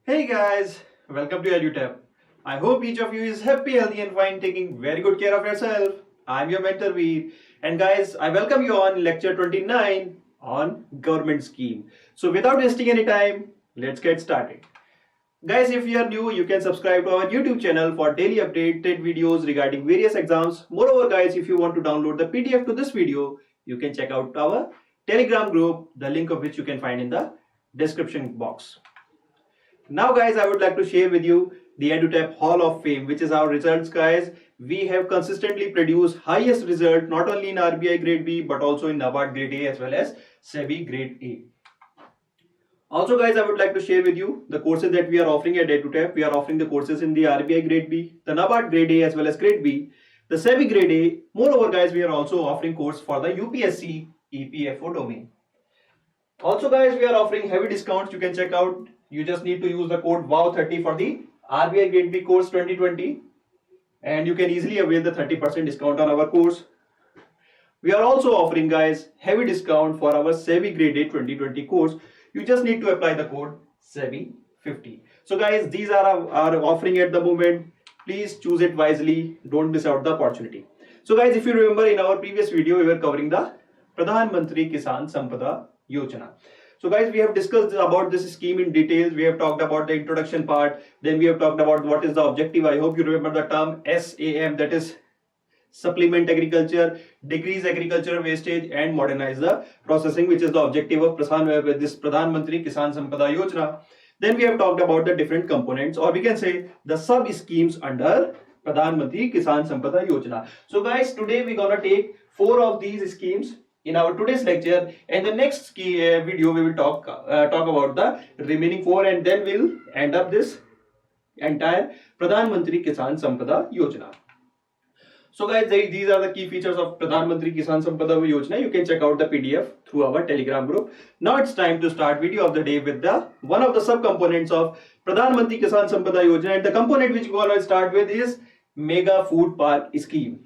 Hey guys, welcome to EduTap. I hope each of you is happy, healthy, and fine, taking very good care of yourself. I'm your mentor Veer, and guys, I welcome you on lecture 29 on government scheme. So, without wasting any time, let's get started. Guys, if you are new, you can subscribe to our YouTube channel for daily updated videos regarding various exams. Moreover, guys, if you want to download the PDF to this video, you can check out our Telegram group, the link of which you can find in the description box. Now guys, I would like to share with you the EduTap Hall of Fame, which is our results guys. We have consistently produced highest result not only in RBI grade B but also in NABARD grade A as well as SEBI grade A. Also guys, I would like to share with you the courses that we are offering at EduTap. We are offering the courses in the RBI grade B, the NABARD grade A as well as grade B, the SEBI grade A. Moreover guys, we are also offering course for the UPSC EPFO domain. Also guys, we are offering heavy discounts. You can check out. You just need to use the code WOW30 for the RBI Grade B course 2020 and you can easily avail the 30% discount on our course. We are also offering guys heavy discount for our SEBI Grade A 2020 course. You just need to apply the code SEBI50. So guys, these are our offering at the moment. Please choose it wisely. Don't miss out the opportunity. So guys, if you remember in our previous video, we were covering the Pradhan Mantri Kisan Sampada Yojana. So guys, we have discussed about this scheme in details. We have talked about the introduction part. Then we have talked about what is the objective. I hope you remember the term SAM, that is supplement agriculture, decrease agricultural wastage and modernize the processing, which is the objective of this Pradhan Mantri Kisan Sampada Yojana. Then we have talked about the different components, or we can say the sub schemes under Pradhan Mantri Kisan Sampada Yojana. So guys, today we're gonna take 4 of these schemes in our today's lecture, and the next video we will talk about the remaining 4, and then we'll end up this entire Pradhan Mantri Kisan Sampada Yojana. So guys, these are the key features of Pradhan Mantri Kisan Sampada Yojana. You can check out the PDF through our Telegram group. Now it's time to start video of the day with the one of the sub-components of Pradhan Mantri Kisan Sampada Yojana, and the component which we're going to start with is Mega Food Park Scheme.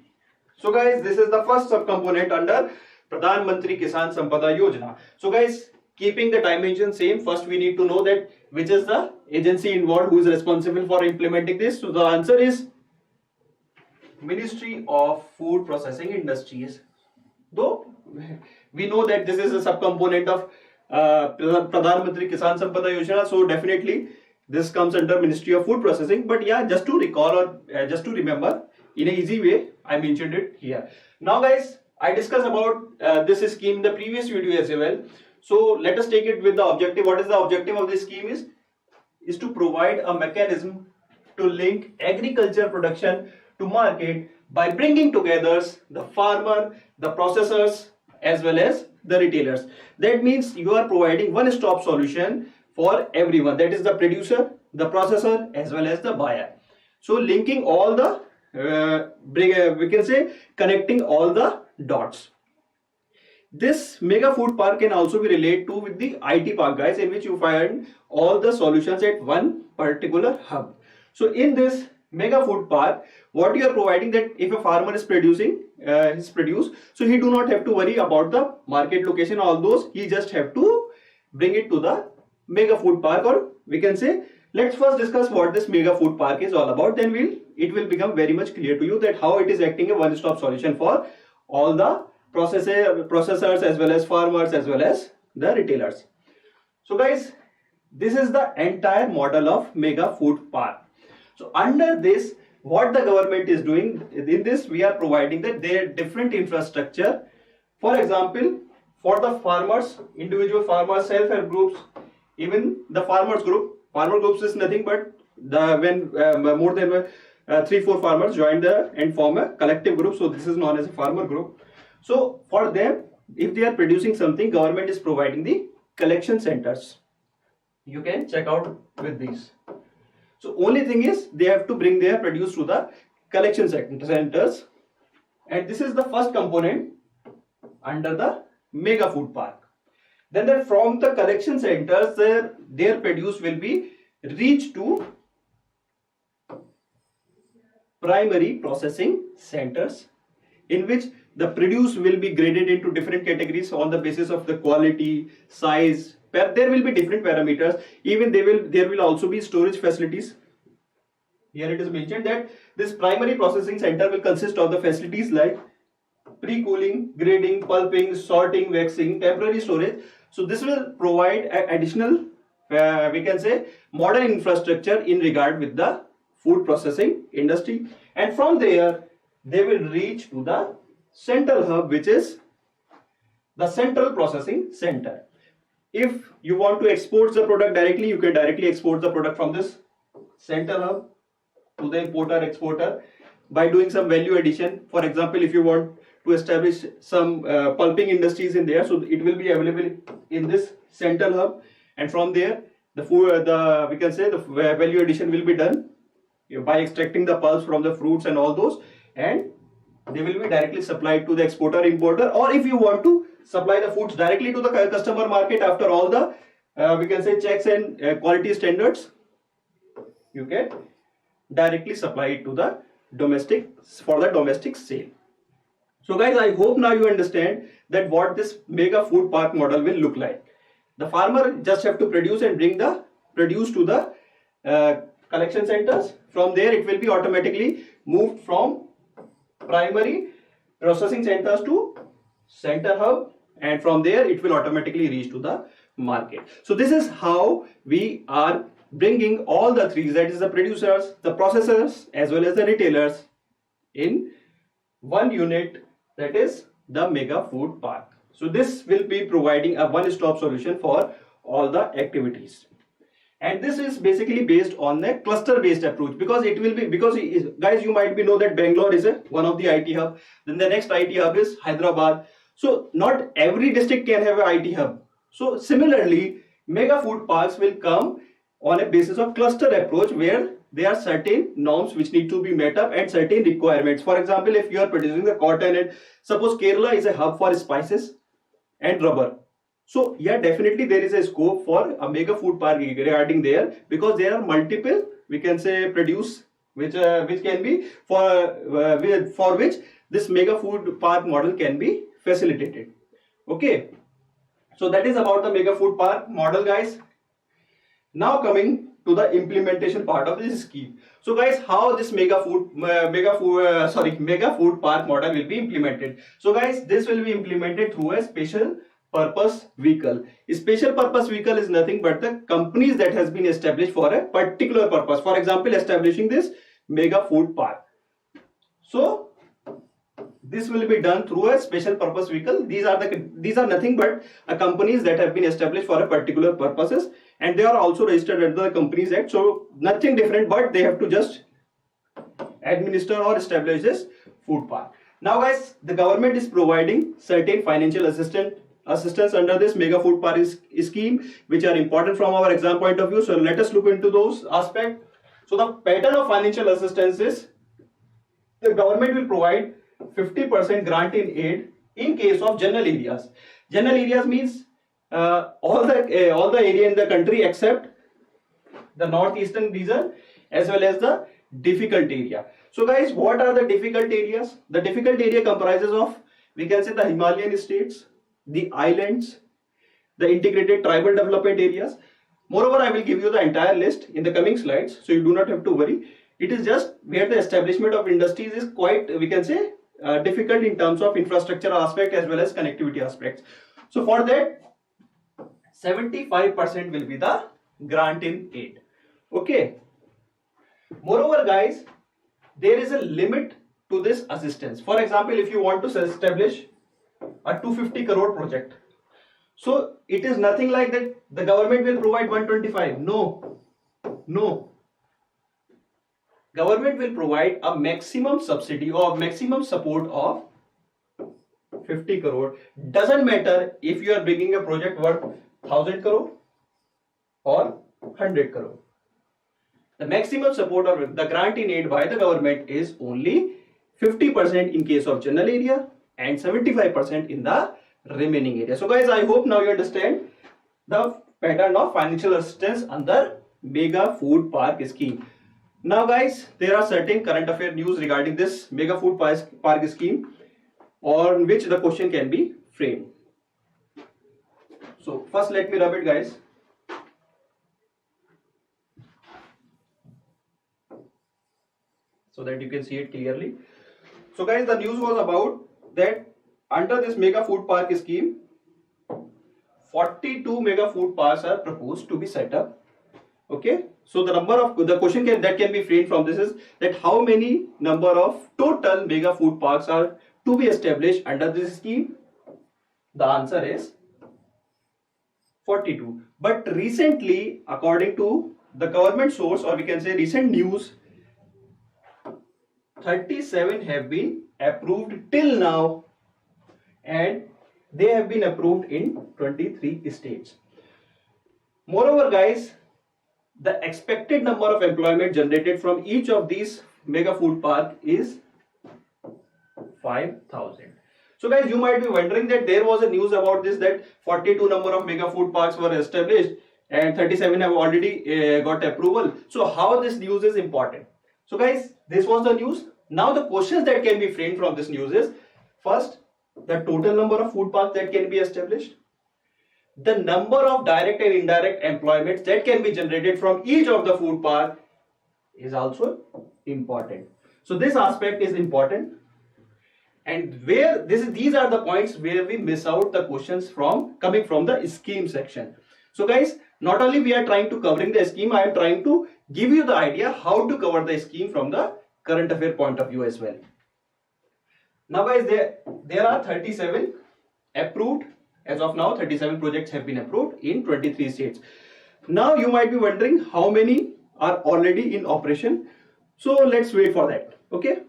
So guys, this is the first sub-component under Pradhan Mantri Kisan Sampada Yojana. So guys, keeping the dimension same, first we need to know that which is the agency involved who is responsible for implementing this. So the answer is Ministry of Food Processing Industries. Though we know that this is a subcomponent of Pradhan Mantri Kisan Sampada Yojana, so definitely this comes under Ministry of Food Processing. But yeah, just to recall or just to remember in an easy way, I mentioned it here. Now guys, I discussed about this scheme in the previous video as well. So let us take it with the objective. What is the objective of this scheme is to provide a mechanism to link agriculture production to market by bringing together the farmer, the processors as well as the retailers. That means you are providing one-stop solution for everyone. That is the producer, the processor as well as the buyer. So linking all the we can say connecting all the dots. This mega food park can also be related to with the IT park guys, in which you find all the solutions at one particular hub. So in this mega food park, what you are providing, that if a farmer is producing his produce, so he do not have to worry about the market location, all those, he just have to bring it to the mega food park. Or we can say, let's first discuss what this mega food park is all about, then it will become very much clear to you that how it is acting a one-stop solution for all the processors as well as farmers as well as the retailers. So guys, this is the entire model of mega food park. So under this, what the government is doing in this, we are providing that their different infrastructure. For example, for the farmers, individual farmers, self-help groups, even the farmers group. Farmer groups is nothing but when more than 3-4 farmers join and form a collective group. So this is known as a farmer group. So for them, if they are producing something, government is providing the collection centers. You can check out with these. So only thing is they have to bring their produce to the collection centers, and this is the first component under the mega food park. Then from the collection centers, their produce will be reached to primary processing centers, in which the produce will be graded into different categories on the basis of the quality, size, there will be different parameters. Even there will also be storage facilities. Here it is mentioned that this primary processing center will consist of the facilities like pre-cooling, grading, pulping, sorting, waxing, temporary storage. So this will provide additional, we can say, modern infrastructure in regard with the food processing industry. And from there, they will reach to the central hub, which is the central processing center. If you want to export the product directly, you can directly export the product from this central hub to the importer exporter by doing some value addition. For example, if you want to establish some pulping industries in there, so it will be available in this central hub, and from there the we can say the value addition will be done by extracting the pulps from the fruits and all those, and they will be directly supplied to the exporter importer. Or if you want to supply the foods directly to the customer market after all the we can say checks and quality standards, you can directly supply it to the domestic for the domestic sale. So guys, I hope now you understand that what this mega food park model will look like. The farmer just have to produce and bring the produce to the collection centers. From there it will be automatically moved from primary processing centers to center hub, and from there it will automatically reach to the market. So this is how we are bringing all the three, that is the producers, the processors as well as the retailers, in one unit, that is the mega food park. So this will be providing a one-stop solution for all the activities. And this is basically based on the cluster based approach, because it will be, because guys, you might be know that Bangalore is one of the IT hub, then the next IT hub is Hyderabad. So not every district can have an IT hub. So similarly, mega food parks will come on a basis of cluster approach, where there are certain norms which need to be met up and certain requirements. For example, if you are producing the cotton, and suppose Kerala is a hub for spices and rubber, so yeah, definitely there is a scope for a mega food park regarding there, because there are multiple, we can say, produce which can be for which this mega food park model can be facilitated. Okay, so that is about the mega food park model, guys. Now coming to the implementation part of this scheme. So guys, how this mega food park model will be implemented. So guys, this will be implemented through a special purpose vehicle. A special purpose vehicle is nothing but the companies that has been established for a particular purpose. For example, establishing this mega food park. So this will be done through a special purpose vehicle. These are nothing but companies that have been established for a particular purposes, and they are also registered under the Companies Act. So nothing different, but they have to just administer or establish this food park. Now guys, the government is providing certain financial assistance under this mega food park scheme, which are important from our exam point of view. So let us look into those aspects. So the pattern of financial assistance is, the government will provide 50% grant in aid in case of general areas. General areas means all the area in the country except the northeastern region as well as the difficult area. So guys, what are the difficult areas? The difficult area comprises of, we can say, the Himalayan states, the islands, the integrated tribal development areas. Moreover, I will give you the entire list in the coming slides, so you do not have to worry. It is just where the establishment of industries is quite, we can say, difficult in terms of infrastructure aspect as well as connectivity aspects. So for that, 75% will be the grant in aid. Okay. Moreover, guys, there is a limit to this assistance. For example, if you want to establish a 250 crore project, so it is nothing like that the government will provide 125. No. Government will provide a maximum subsidy or maximum support of 50 crore. Doesn't matter if you are bringing a project worth 1000 crore or 100 crore. The maximum support or the grant in aid by the government is only 50% in case of general area and 75% in the remaining area. So guys, I hope now you understand the pattern of financial assistance under mega food park scheme. Now guys, there are certain current affair news regarding this mega food park scheme on which the question can be framed. So first let me rub it, guys. So that you can see it clearly. So guys, the news was about that under this mega food park scheme, 42 mega food parks are proposed to be set up. Okay, so the question that can be framed from this is that how many number of total mega food parks are to be established under this scheme? The answer is 42. But recently, according to the government source, or we can say recent news, 37 have been approved till now, and they have been approved in 23 states. Moreover, guys, the expected number of employment generated from each of these mega food park is 5,000. So guys, you might be wondering that there was a news about this, that 42 number of mega food parks were established and 37 have already got approval. So how this news is important? So guys, this was the news. Now the questions that can be framed from this news is, first, the total number of food parks that can be established, the number of direct and indirect employments that can be generated from each of the food park is also important. So this aspect is important, and these are the points where we miss out the questions coming from the scheme section. So guys, not only we are trying to covering the scheme, I am trying to give you the idea how to cover the scheme from the current affair point of view as well. Now guys, there are 37 approved. As of now, 37 projects have been approved in 23 states. Now you might be wondering how many are already in operation. So let's wait for that. Okay.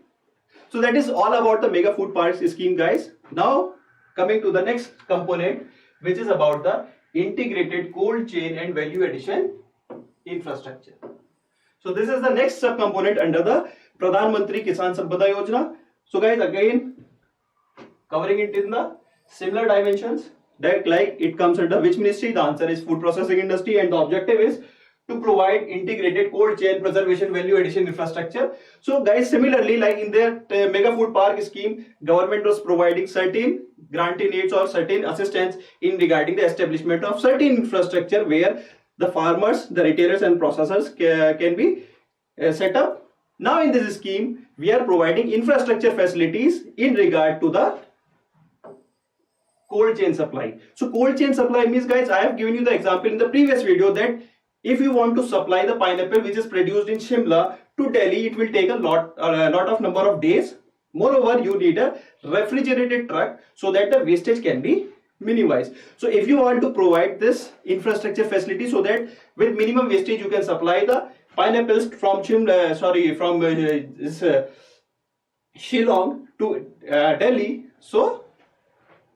So that is all about the mega food parks scheme, guys. Now coming to the next component, which is about the integrated cold chain and value addition infrastructure. So this is the next sub-component under the Pradhan Mantri Kisan Sampada Yojana. So guys, again covering it in the similar dimensions, that like it comes under which ministry? The answer is food processing industry, and the objective is to provide integrated cold chain preservation value addition infrastructure. So guys, similarly like in their mega food park scheme, government was providing certain grantee aids or certain assistance in regarding the establishment of certain infrastructure where the farmers, the retailers and processors can be set up. Now in this scheme, we are providing infrastructure facilities in regard to the cold chain supply. So cold chain supply means, guys, I have given you the example in the previous video that if you want to supply the pineapple which is produced in Shimla to Delhi, it will take a lot of number of days. Moreover, you need a refrigerated truck so that the wastage can be minimized. So if you want to provide this infrastructure facility so that with minimum wastage you can supply the pineapples from Shillong to Delhi, so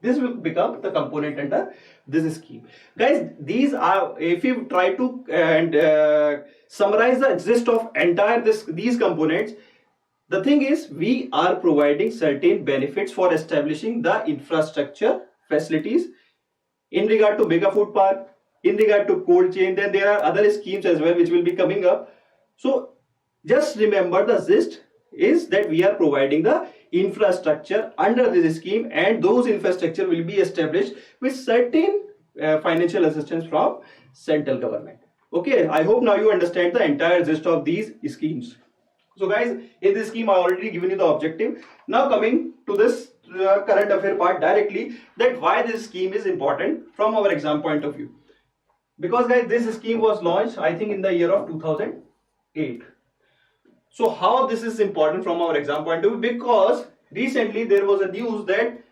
this will become the component under this scheme. Guys, these are, if you try to summarize the gist of entire these components, the thing is we are providing certain benefits for establishing the infrastructure facilities in regard to mega food park, in regard to cold chain. Then there are other schemes as well which will be coming up. So just remember, the gist is that we are providing the infrastructure under this scheme, and those infrastructure will be established with certain financial assistance from central government. Okay, I hope now you understand the entire gist of these schemes. So guys, in this scheme I already given you the objective. Now coming to this current affair part directly, that why this scheme is important from our exam point of view. Because guys, this scheme was launched I think in the year of 2008. So how this is important from our exam point of view? Because recently there was a news that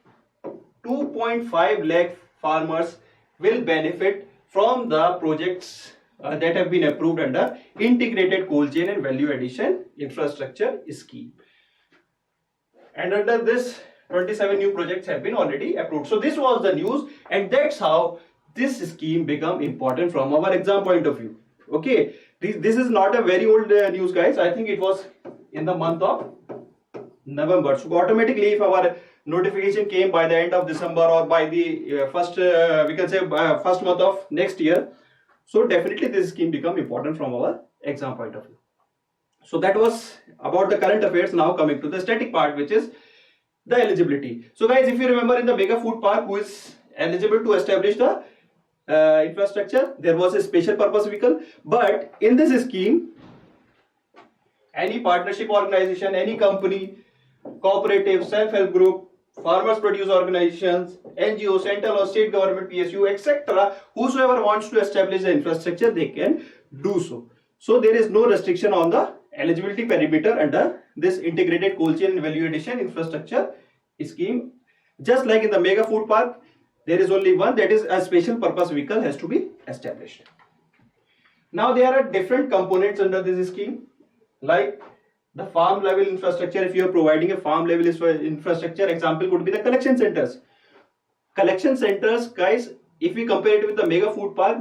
2.5 lakh farmers will benefit from the projects that have been approved under integrated cold chain and value addition infrastructure scheme. And under this 27 new projects have been already approved. So this was the news, and that's how this scheme become important from our exam point of view. Okay, this is not a very old news, guys. I think it was in the month of November. So automatically, if our notification came by the end of December or by the first first month of next year, so definitely this scheme become important from our exam point of view. So that was about the current affairs. Now coming to the static part, which is the eligibility. So guys, if you remember in the mega food park, who is eligible to establish the infrastructure, there was a special purpose vehicle. But in this scheme, any partnership organization, any company, cooperative, self-help group, farmers produce organizations, NGO, central or state government, PSU, etc., whosoever wants to establish the infrastructure, they can do so. So there is no restriction on the eligibility perimeter under this integrated cold chain and value addition infrastructure scheme. Just like in the mega food park, there is only one, that is a special purpose vehicle has to be established. Now there are different components under this scheme, like the farm level infrastructure. If you are providing a farm level infrastructure, example could be the collection centers. Collection centers, guys, if we compare it with the mega food park,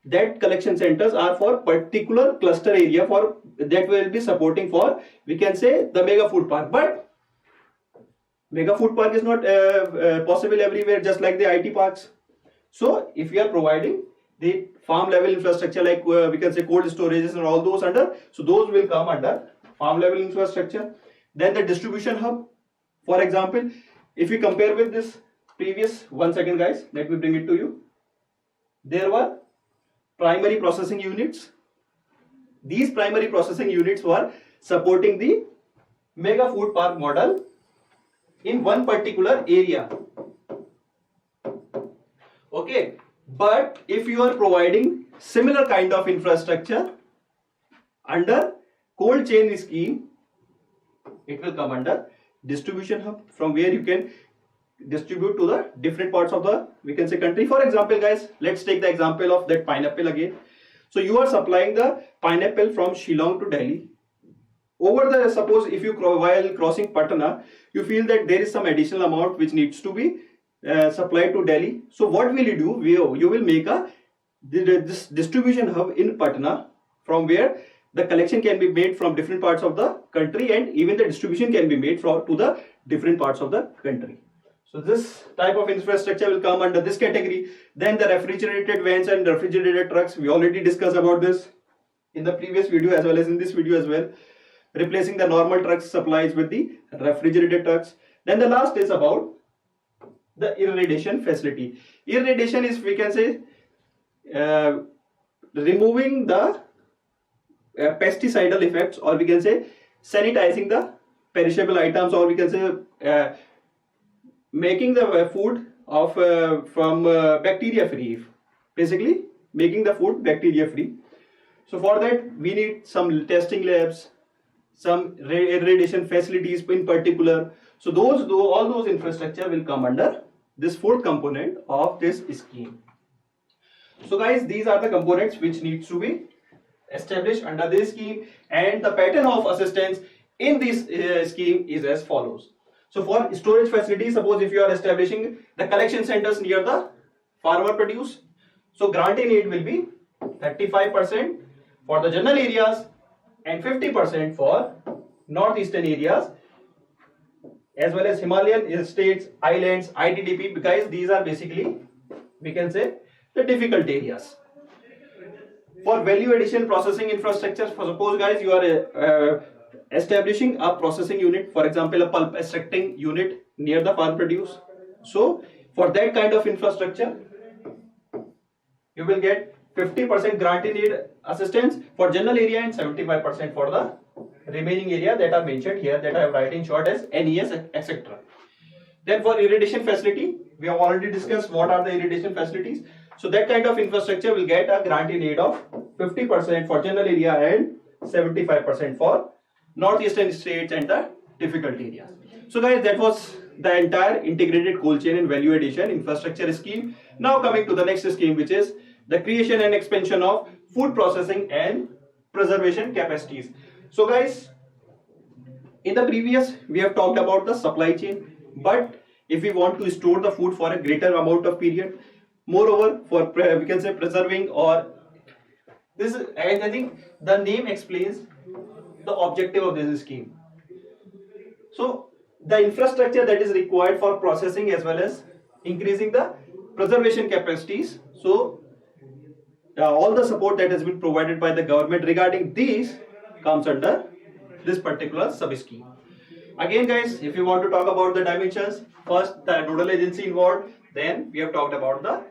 that collection centers are for particular cluster area for that will be supporting for, we can say, the mega food park. But mega food park is not possible everywhere, just like the IT parks. So if we are providing the farm level infrastructure, like we can say cold storages and all those under, so those will come under farm level infrastructure. Then the distribution hub, for example, if we compare with this previous, one second guys, let me bring it to you. There were primary processing units. These primary processing units were supporting the mega food park model in one particular area. Okay, but if you are providing similar kind of infrastructure under cold chain scheme, it will come under distribution hub, from where you can distribute to the different parts of the, we can say, country. For example guys, let's take the example of that pineapple again. So you are supplying the pineapple from Shillong to Delhi. Over the, suppose if you while crossing Patna, you feel that there is some additional amount which needs to be supplied to Delhi. So what will you do? You will make this distribution hub in Patna, from where the collection can be made from different parts of the country, and even the distribution can be made to the different parts of the country. So this type of infrastructure will come under this category. Then the refrigerated vans and refrigerated trucks, we already discussed about this in the previous video as well as in this video as well. Replacing the normal truck supplies with the refrigerated trucks. Then the last is about the irradiation facility. Irradiation is, we can say, removing the pesticidal effects, or we can say sanitizing the perishable items, or we can say making the food of from bacteria free, basically making the food bacteria free. So for that we need some testing labs, some irradiation facilities in particular. So all those infrastructure will come under this fourth component of this scheme. So guys, these are the components which needs to be established under this scheme, and the pattern of assistance in this scheme is as follows. So for storage facilities, suppose if you are establishing the collection centers near the farmer produce, so grant in aid will be 35% for the general areas and 50% for northeastern areas, as well as Himalayan states, islands, ITDP, because these are basically, we can say, the difficult areas. For value addition processing infrastructure, for suppose guys you are establishing a processing unit, for example a pulp extracting unit near the farm produce. So for that kind of infrastructure, you will get 50% grant in aid assistance for general area and 75% for the remaining area that are mentioned here, that I am writing short as NES, etc. Then for irrigation facility, we have already discussed what are the irrigation facilities. So that kind of infrastructure will get a grant in aid of 50% for general area and 75% for northeastern states and the difficult areas. So guys, that was the entire integrated cold chain and value addition infrastructure scheme. Now coming to the next scheme, which is the creation and expansion of food processing and preservation capacities. So guys, in the previous we have talked about the supply chain, but if we want to store the food for a greater amount of period, moreover for we can say preserving, or this is, and I think the name explains the objective of this scheme. So the infrastructure that is required for processing as well as increasing the preservation capacities. So all the support that has been provided by the government regarding these comes under this particular sub scheme. Again guys, if you want to talk about the dimensions, first the nodal agency involved, then we have talked about the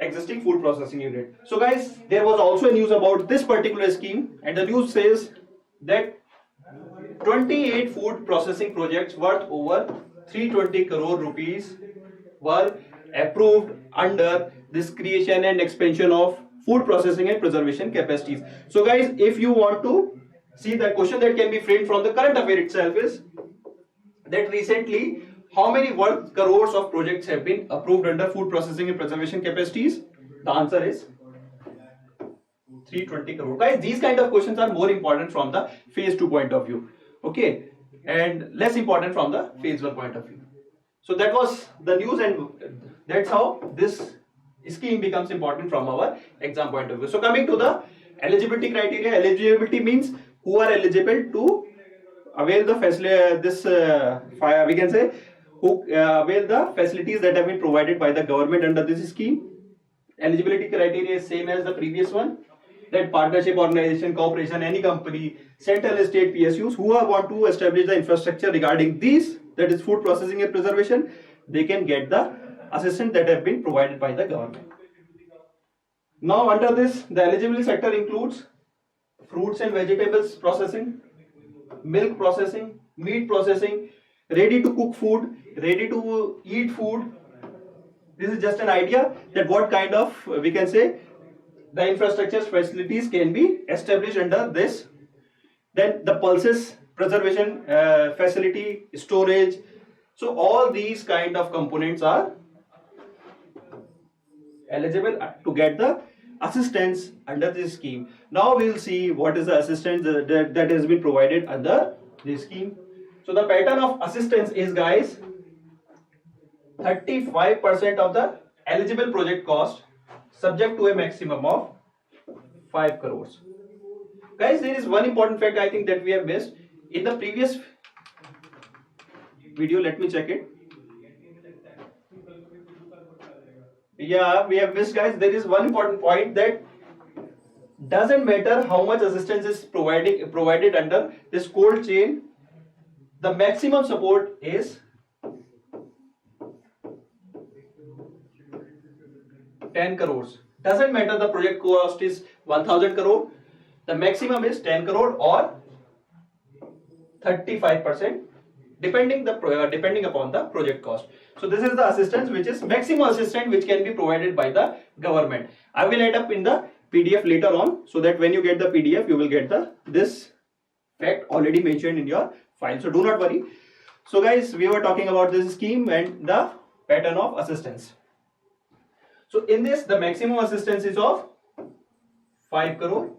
existing food processing unit. So guys, there was also a news about this particular scheme, and the news says that 28 food processing projects worth over 320 crore rupees were approved under this creation and expansion of food processing and preservation capacities. So guys, if you want to see, the question that can be framed from the current affair itself is that recently how many worth crores of projects have been approved under food processing and preservation capacities? The answer is 320 crore. Guys, these kind of questions are more important from the phase 2 point of view, okay, and less important from the phase 1 point of view. So that was the news, and that's how this scheme becomes important from our exam point of view. So coming to the eligibility criteria, eligibility means who are eligible to avail the we can say who avail the facilities that have been provided by the government under this scheme. Eligibility criteria is same as the previous one, that partnership, organization, corporation, any company, central, state, PSUs who want to establish the infrastructure regarding these, that is food processing and preservation, they can get the assistance that have been provided by the government. Now under this, the eligible sector includes fruits and vegetables processing, milk processing, meat processing, ready to cook food, ready to eat food. This is just an idea that what kind of, we can say, the infrastructure facilities can be established under this. Then the pulses preservation facility, storage. So all these kind of components are eligible to get the assistance under this scheme. Now we will see what is the assistance that has been provided under this scheme. So the pattern of assistance is, guys, 35% of the eligible project cost subject to a maximum of 5 crores. Guys, there is one important fact I think that we have missed in the previous video. Let me check it. Yeah, we have missed, guys. There is one important point that doesn't matter how much assistance is provided under this cold chain, the maximum support is 10 crores. Doesn't matter the project cost is 1000 crore, the maximum is 10 crore or 35%, depending upon the project cost. So this is the assistance, which is maximum assistance which can be provided by the government. I will add up in the PDF later on, so that when you get the PDF, you will get this fact already mentioned in your file. So do not worry. So guys, we were talking about this scheme and the pattern of assistance. So in this, the maximum assistance is of 5 crore.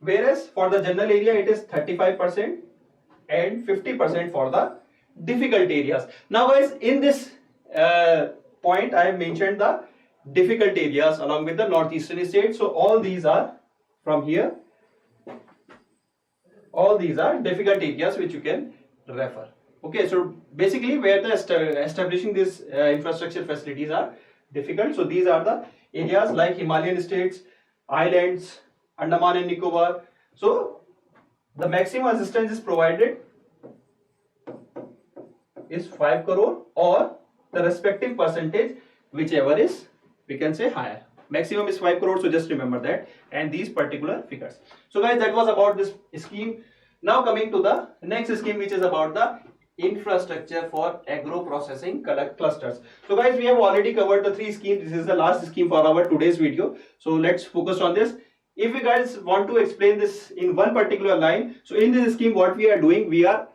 Whereas for the general area, it is 35% and 50% for the difficult areas. Now guys, in this point, I have mentioned the difficult areas along with the northeastern states. So all these are from here. All these are difficult areas which you can refer. Okay, so basically where the establishing these infrastructure facilities are difficult. So these are the areas like Himalayan states, islands, Andaman and Nicobar. So the maximum assistance is provided is 5 crore or the respective percentage, whichever is, we can say, higher. Maximum is 5 crore, so just remember that, and these particular figures. So guys, that was about this scheme. Now coming to the next scheme, which is about the infrastructure for agro processing clusters. So guys, we have already covered the 3 schemes. This is the last scheme for our today's video. So let's focus on this. If you guys want to explain this in one particular line, so in this scheme, what we are doing, we are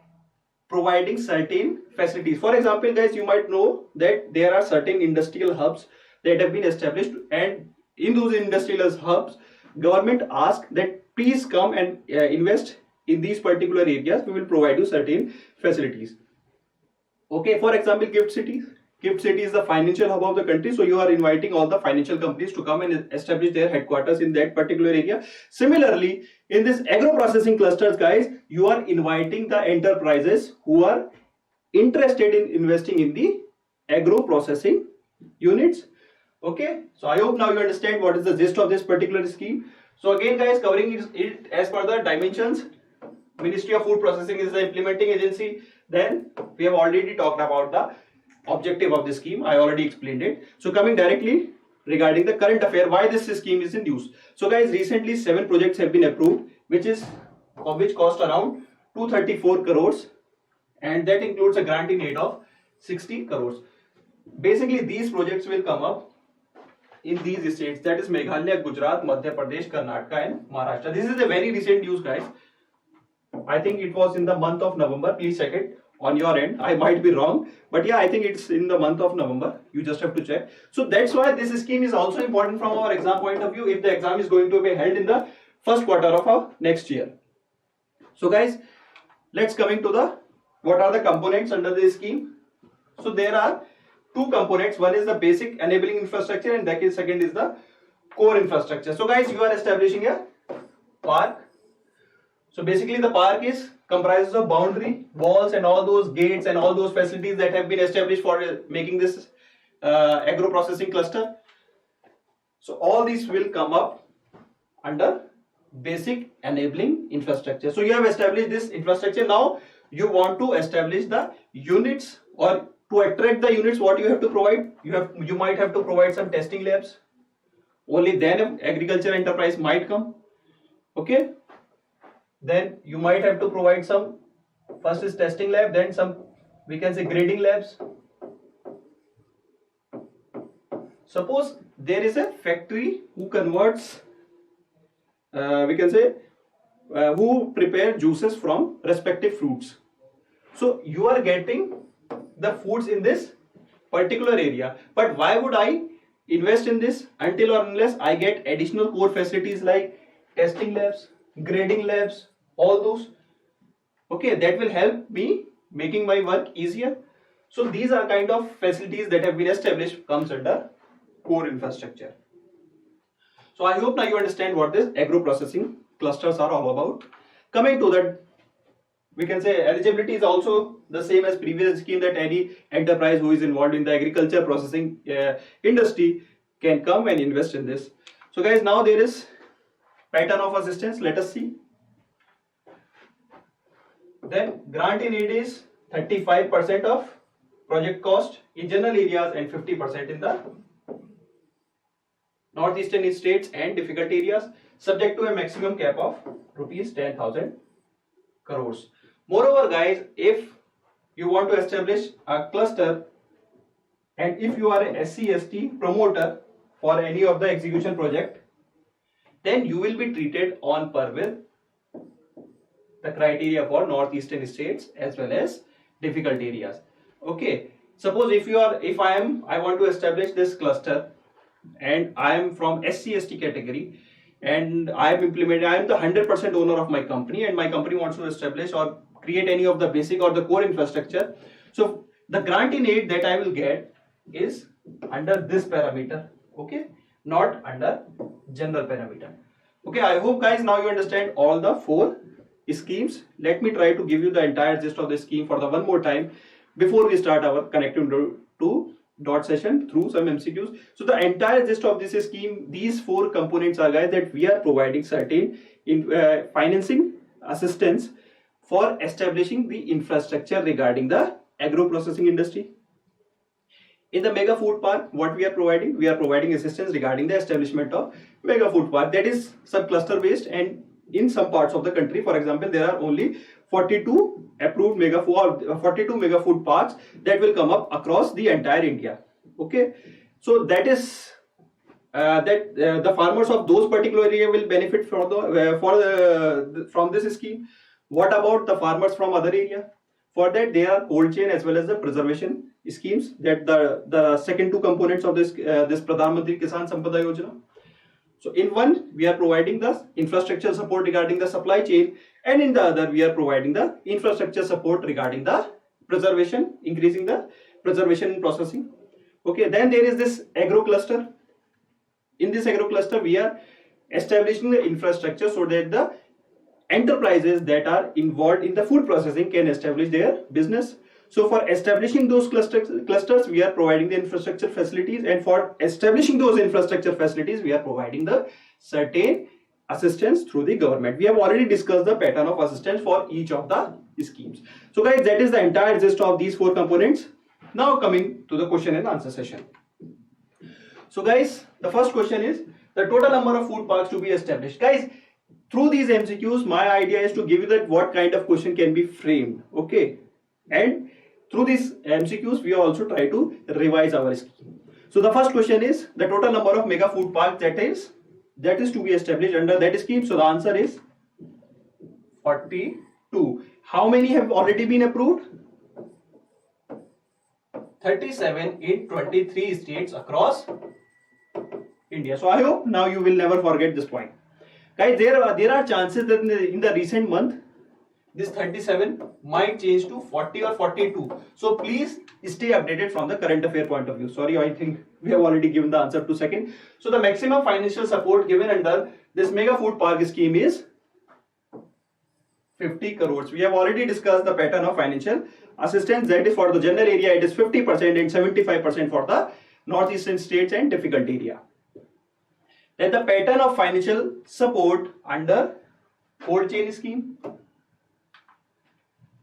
providing certain facilities. For example, guys, you might know that there are certain industrial hubs that have been established, and in those industrial hubs, government asks that please come and invest in these particular areas. We will provide you certain facilities. Okay, for example, Gift City. Gift City is the financial hub of the country, so you are inviting all the financial companies to come and establish their headquarters in that particular area. Similarly, in this agro processing clusters, guys, you are inviting the enterprises who are interested in investing in the agro processing units. Okay, so I hope now you understand what is the gist of this particular scheme. So again, guys, covering it as per the dimensions. Ministry of Food Processing is the implementing agency. Then we have already talked about the objective of this scheme. I already explained it. So coming directly regarding the current affair, why this scheme is in use. So guys, recently 7 projects have been approved, which cost around 234 crores, and that includes a grant in aid of 60 crores. Basically, these projects will come up in these states, that is Meghalaya, Gujarat, Madhya Pradesh, Karnataka and Maharashtra. This is a very recent news, guys. I think it was in the month of November. Please check it on your end. I might be wrong, but yeah, I think it's in the month of November. You just have to check. So that's why this scheme is also important from our exam point of view, if the exam is going to be held in the first quarter of our next year. So guys, let's coming to the what are the components under this scheme. So there are 2 components. One is the basic enabling infrastructure, and second is the core infrastructure. So guys, you are establishing a park. So basically the park is comprises of boundary, walls and all those gates and all those facilities that have been established for making this agro processing cluster. So all these will come up under basic enabling infrastructure. So you have established this infrastructure. Now you want to establish the units, or to attract the units, what you have to provide? You might have to provide some testing labs. Only then agriculture enterprise might come. Okay. Then you might have to provide some, first is testing lab, then some, we can say, grading labs. Suppose there is a factory who converts, who prepare juices from respective fruits. So you are getting the foods in this particular area. But why would I invest in this until or unless I get additional core facilities like testing labs, grading labs, all those? Okay, that will help me making my work easier. So these are kind of facilities that have been established, comes under core infrastructure. So I hope now you understand what this agro processing clusters are all about. Coming to that, we can say eligibility is also the same as previous scheme, that any enterprise who is involved in the agriculture processing industry can come and invest in this. So guys, now there is pattern of assistance. Let us see. Then grant in aid is 35% of project cost in general areas and 50% in the northeastern states and difficult areas, subject to a maximum cap of rupees 10,000 crores. Moreover, guys, if you want to establish a cluster and if you are a SC/ST promoter for any of the execution project, then you will be treated on par with the criteria for northeastern states as well as difficult areas. Okay, suppose I want to establish this cluster and I am from SC/ST category and I am the 100% owner of my company, and my company wants to establish or create any of the basic or the core infrastructure. So the grant in aid that I will get is under this parameter, okay, not under general parameter. Okay, I hope guys now you understand all the 4 schemes. Let me try to give you the entire gist of the scheme for the one more time before we start our connecting to dot session through some MCQs. So the entire gist of this scheme, these 4 components are, guys, that we are providing certain financing assistance for establishing the infrastructure regarding the agro processing industry. In the mega food park, what we are providing? We are providing assistance regarding the establishment of mega food park, that is sub-cluster based, and in some parts of the country, for example, there are only 42 approved mega food parks that will come up across the entire India. Okay, so that is the farmers of those particular area will benefit from from this scheme. What about the farmers from other area? For that, there are cold chain as well as the preservation schemes, that the second 2 components of this Pradhan Mantri Kisan Sampada Yojana. So in one, we are providing the infrastructure support regarding the supply chain, and in the other, we are providing the infrastructure support regarding the preservation, increasing the preservation and processing. Okay, then there is this agro cluster. In this agro cluster, we are establishing the infrastructure so that the enterprises that are involved in the food processing can establish their business. So for establishing those clusters, we are providing the infrastructure facilities, and for establishing those infrastructure facilities, we are providing the certain assistance through the government. We have already discussed the pattern of assistance for each of the schemes. So guys, that is the entire gist of these 4 components. Now coming to the question and answer session. So guys, the first question is the total number of food parks to be established. Guys, through these MCQs, my idea is to give you that what kind of question can be framed. Okay, and through these MCQs, we also try to revise our scheme. So the first question is the total number of mega food parks that is to be established under that scheme. So the answer is 42. How many have already been approved? 37 in 23 states across India. So I hope now you will never forget this point. Guys, there are chances that in the recent month, this 37 might change to 40 or 42. So please stay updated from the current affair point of view. Sorry, I think we have already given the answer 2 seconds. So the maximum financial support given under this mega food park scheme is 50 crores. We have already discussed the pattern of financial assistance. That is for the general area, it is 50% and 75% for the northeastern states and difficult area. Then the pattern of financial support under cold chain scheme.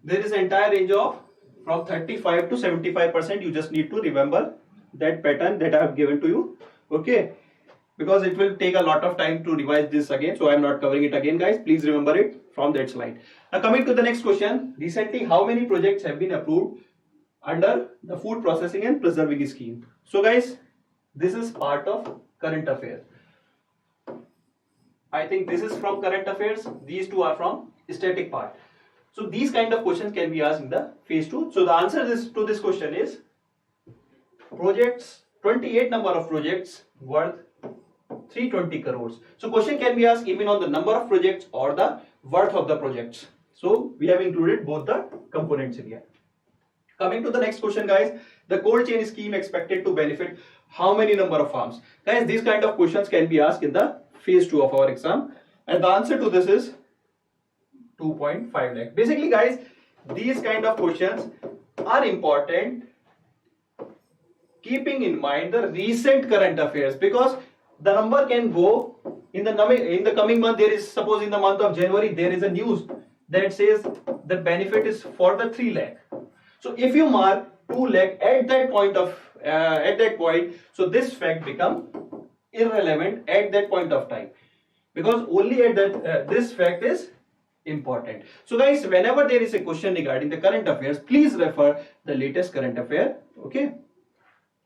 There is an entire range of from 35 to 75%. You just need to remember that pattern that I have given to you. Okay, because it will take a lot of time to revise this again, so I am not covering it again, guys. Please remember it from that slide. Now coming to the next question. Recently, how many projects have been approved under the food processing and preserving scheme? So guys, this is part of current affairs. I think this is from current affairs. These two are from static part. So these kind of questions can be asked in the phase 2. So the answer to this question is projects, 28 number of projects worth 320 crores. So question can be asked even on the number of projects or the worth of the projects. So we have included both the components in here. Coming to the next question, guys, the cold chain scheme expected to benefit how many number of farms? Guys, these kind of questions can be asked in the phase 2 of our exam, and the answer to this is 2.5 lakh. Basically, guys, these kind of questions are important keeping in mind the recent current affairs, because the number can go in the coming month. There is, suppose in the month of January, there is a news that says the benefit is for the 3 lakh. So if you mark 2 lakh at that point, so this fact become irrelevant at that point of time, because only at that this fact is important. So guys, whenever there is a question regarding the current affairs, please refer the latest current affair. Okay,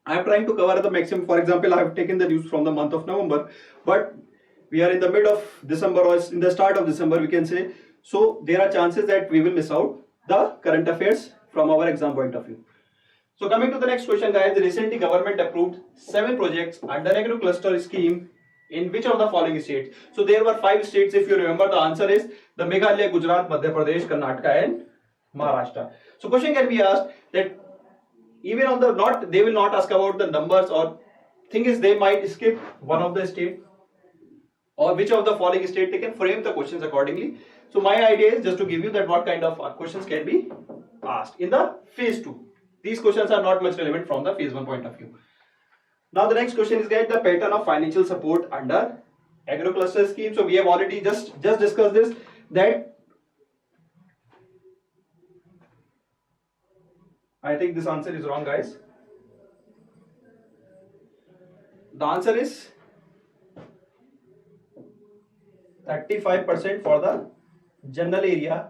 I am trying to cover the maximum. For example, I have taken the news from the month of November, but we are in the mid of December or in the start of December, we can say. So there are chances that we will miss out the current affairs from our exam point of view. So coming to the next question, guys, recently government approved 7 projects under agro cluster scheme in which of the following states? So there were 5 states, if you remember. The answer is the Meghalaya, Gujarat, Madhya Pradesh, Karnataka and Maharashtra. So question can be asked that even on the they will not ask about the numbers, or thing is they might skip one of the state, or which of the following state, they can frame the questions accordingly. So my idea is just to give you that what kind of questions can be asked in the phase 2. These questions are not much relevant from the phase 1 point of view. Now the next question is, guys, the pattern of financial support under agro cluster scheme. So we have already just discussed this, that I think this answer is wrong, guys. The answer is 35% for the general area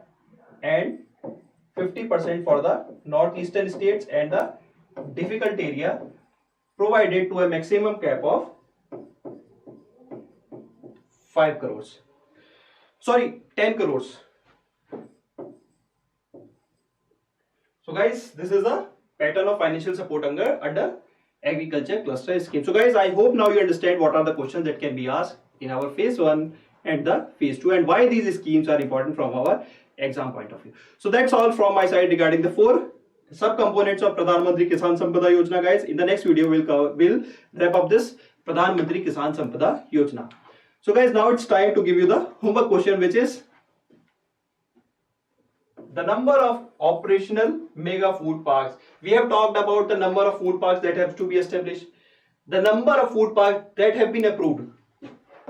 and 50% for the northeastern states and the difficult area, provided to a maximum cap of 5 crores. Sorry, 10 crores. So guys, this is the pattern of financial support under agriculture cluster scheme. So guys, I hope now you understand what are the questions that can be asked in our phase 1 and the phase 2, and why these schemes are important from our exam point of view. So that's all from my side regarding the 4 sub-components of Pradhan Mantri Kisan Sampada Yojana, guys. In the next video, we'll wrap up this Pradhan Mantri Kisan Sampada Yojana. So guys, now it's time to give you the homework question, which is the number of operational mega food parks. We have talked about the number of food parks that have to be established, the number of food parks that have been approved.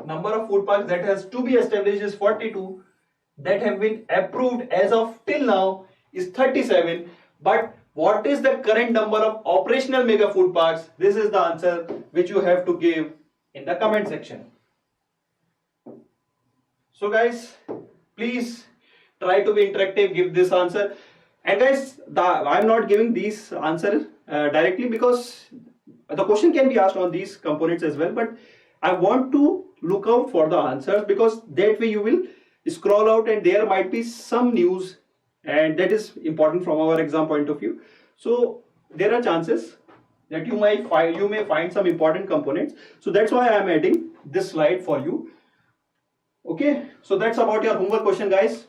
Number of food parks that has to be established is 42. That have been approved as of till now is 37. But What is the current number of operational mega food parks? This is the answer which you have to give in the comment section. So guys, please try to be interactive, give this answer. And guys, I'm not giving these answer directly because the question can be asked on these components as well, but I want to look out for the answers, because that way you will scroll out and there might be some news, and that is important from our exam point of view. So there are chances that you may find some important components. So that's why I am adding this slide for you. Okay, so that's about your homework question, guys.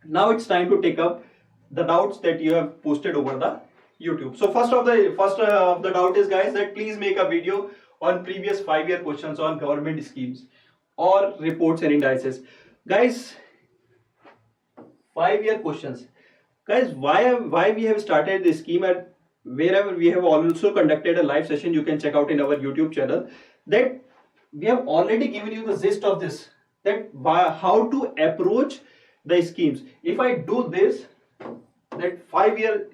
Now it's time to take up the doubts that you have posted over the YouTube. So first of the doubt is, guys, that please make a video on previous 5-year questions on government schemes or reports and indices. Guys, 5-year questions. Guys, why we have started this scheme, and wherever we have also conducted a live session, you can check out in our YouTube channel, that we have already given you the gist of this, that how to approach the schemes. If I do this, that 5-year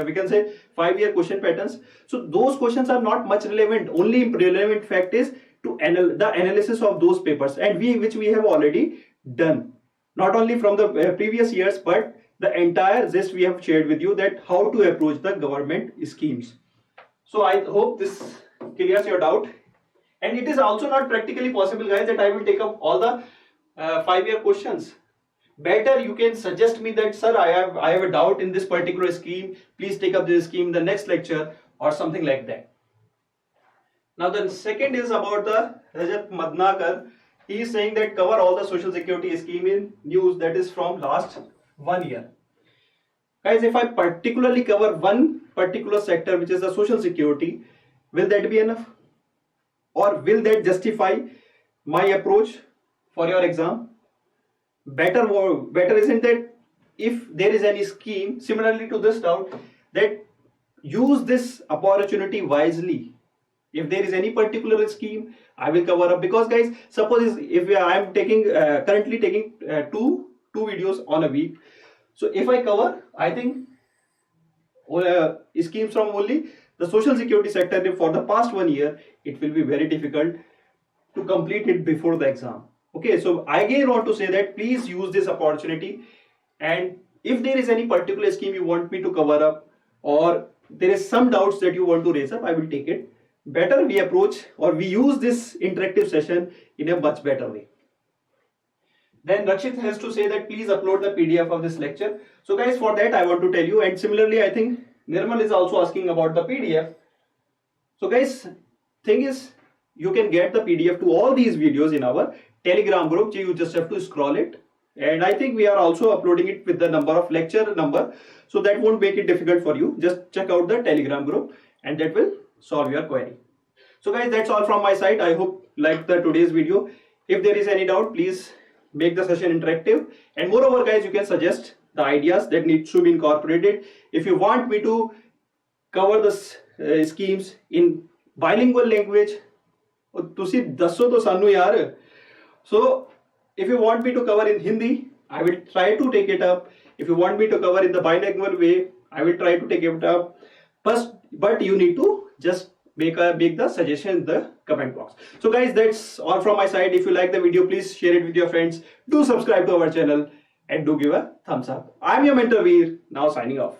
we can say 5-year question patterns, so those questions are not much relevant. Only relevant fact is to the analysis of those papers, and which we have already done, not only from the previous years, but the entire gist we have shared with you, that how to approach the government schemes. So I hope this clears your doubt. And it is also not practically possible, guys, that I will take up all the 5-year questions. Better you can suggest me that, sir, I have a doubt in this particular scheme, please take up this scheme in the next lecture, or something like that. Now the second is about the Rajat Madnakar. He is saying that cover all the social security scheme in news that is from last 1 year. Guys, if I particularly cover one particular sector, which is the social security, will that be enough? Or will that justify my approach for your exam? Better isn't that if there is any scheme similarly to this doubt, that use this opportunity wisely. If there is any particular scheme, I will cover up, because guys, suppose if I am taking currently taking two videos on a week, so if I cover, I think schemes from only the social security sector for the past 1 year, it will be very difficult to complete it before the exam. Okay, so I again want to say that please use this opportunity, and if there is any particular scheme you want me to cover up, or there is some doubts that you want to raise up, I will take it. Better we approach, or we use this interactive session in a much better way. Then Rakshit has to say that please upload the PDF of this lecture. So guys, for that I want to tell you, and similarly I think Nirmal is also asking about the PDF. So guys, thing is, you can get the PDF to all these videos in our Telegram group. You just have to scroll it, and I think we are also uploading it with the number of lecture number, so that won't make it difficult for you. Just check out the Telegram group and that will solve your query. So guys, that's all from my side. I hope you liked today's video. If there is any doubt, please make the session interactive, and moreover guys, you can suggest the ideas that need to be incorporated. If you want me to cover the schemes in bilingual language, तुसी दसो तो सानू यार. So if you want me to cover in Hindi, I will try to take it up. If you want me to cover in the bilingual way, I will try to take it up. But you need to just make the suggestion in the comment box. So guys, that's all from my side. If you like the video, please share it with your friends. Do subscribe to our channel and do give a thumbs up. I'm your mentor Veer, now signing off.